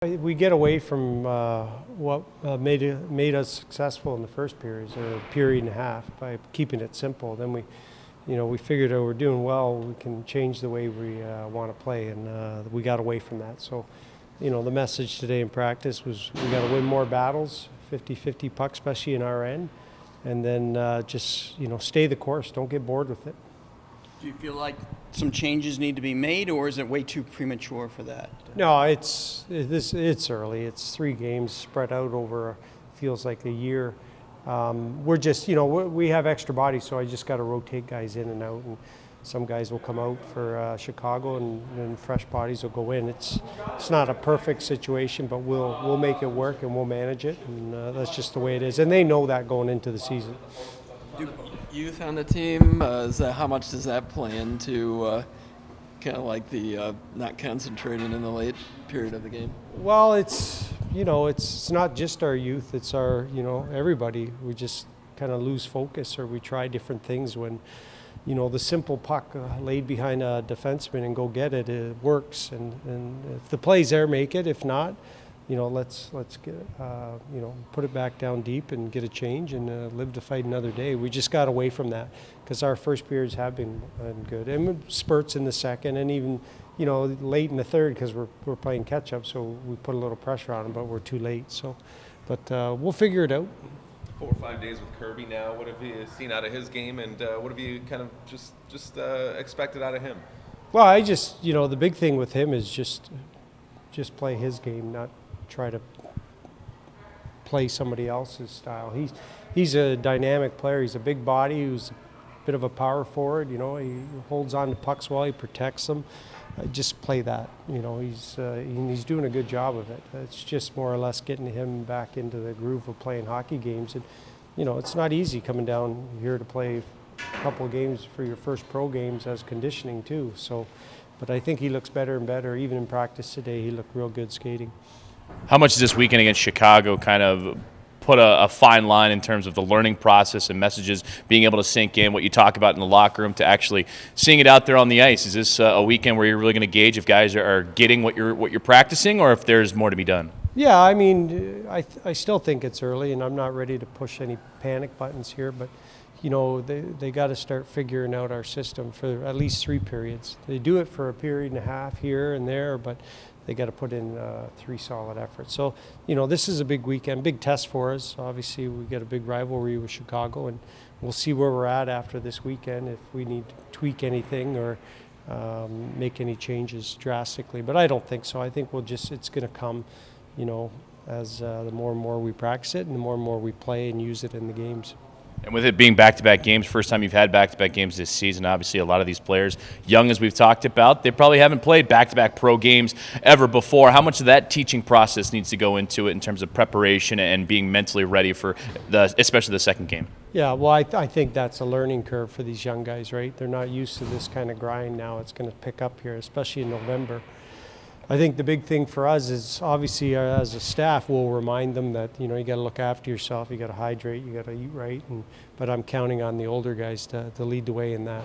We get away from what made us successful in the first period, or a period and a half, by keeping it simple. Then we figured out we're doing well. We can change the way we want to play, and we got away from that. So, the message today in practice was we got to win more battles, 50-50 puck, especially in our end, and then just stay the course. Don't get bored with it. Do you feel like some changes need to be made, or is it way too premature for that? No, it's early. It's 3 games spread out over feels like a year. We're just we have extra bodies, so I just got to rotate guys in and out, and some guys will come out for Chicago, and fresh bodies will go in. It's not a perfect situation, but we'll make it work and we'll manage it, and that's just the way it is. And they know that going into the season. Youth on the team, how much does that play into kind of like the not concentrating in the late period of the game? Well, it's not just our youth, it's our everybody. We just kind of lose focus, or we try different things when the simple puck laid behind a defenseman and go get it, it works, and if the play's there, make it. If not, let's get put it back down deep and get a change and live to fight another day. We just got away from that because our first periods have been good, and spurts in the second, and even late in the third, because we're playing catch up, so we put a little pressure on them, but we're too late. So, but we'll figure it out. 4 or 5 days with Kirby now. What have you seen out of his game, and what have you kind of just expected out of him? Well, I just the big thing with him is just play his game, not try to play somebody else's style. He's a dynamic player. He's a big body. He's a bit of a power forward. He holds on to pucks well. He protects them. Just play that. He's doing a good job of it. It's just more or less getting him back into the groove of playing hockey games. And it's not easy coming down here to play a couple of games for your first pro games as conditioning too. So, but I think he looks better and better. Even in practice today, he looked real good skating. How much does this weekend against Chicago kind of put a fine line in terms of the learning process and messages being able to sink in, what you talk about in the locker room, to actually seeing it out there on the ice? Is this a weekend where you're really going to gauge if guys are getting what you're practicing, or if there's more to be done? Yeah, I mean, I still think it's early, and I'm not ready to push any panic buttons here, but they got to start figuring out our system for at least 3 periods. They do it for a period and a half here and there, but they got to put in 3 solid efforts. So, this is a big weekend, big test for us. Obviously, we got a big rivalry with Chicago, and we'll see where we're at after this weekend, if we need to tweak anything or make any changes drastically. But I don't think so. I think it's going to come, as the more and more we practice it and the more we play and use it in the games. And with it being back-to-back games, first time you've had back-to-back games this season, obviously a lot of these players, young as we've talked about, they probably haven't played back-to-back pro games ever before. How much of that teaching process needs to go into it in terms of preparation and being mentally ready for especially the second game? Yeah, well, I think that's a learning curve for these young guys, right? They're not used to this kind of grind now. It's going to pick up here, especially in November. I think the big thing for us is, obviously, as a staff, we'll remind them that you got to look after yourself, you got to hydrate, you got to eat right. But I'm counting on the older guys to lead the way in that.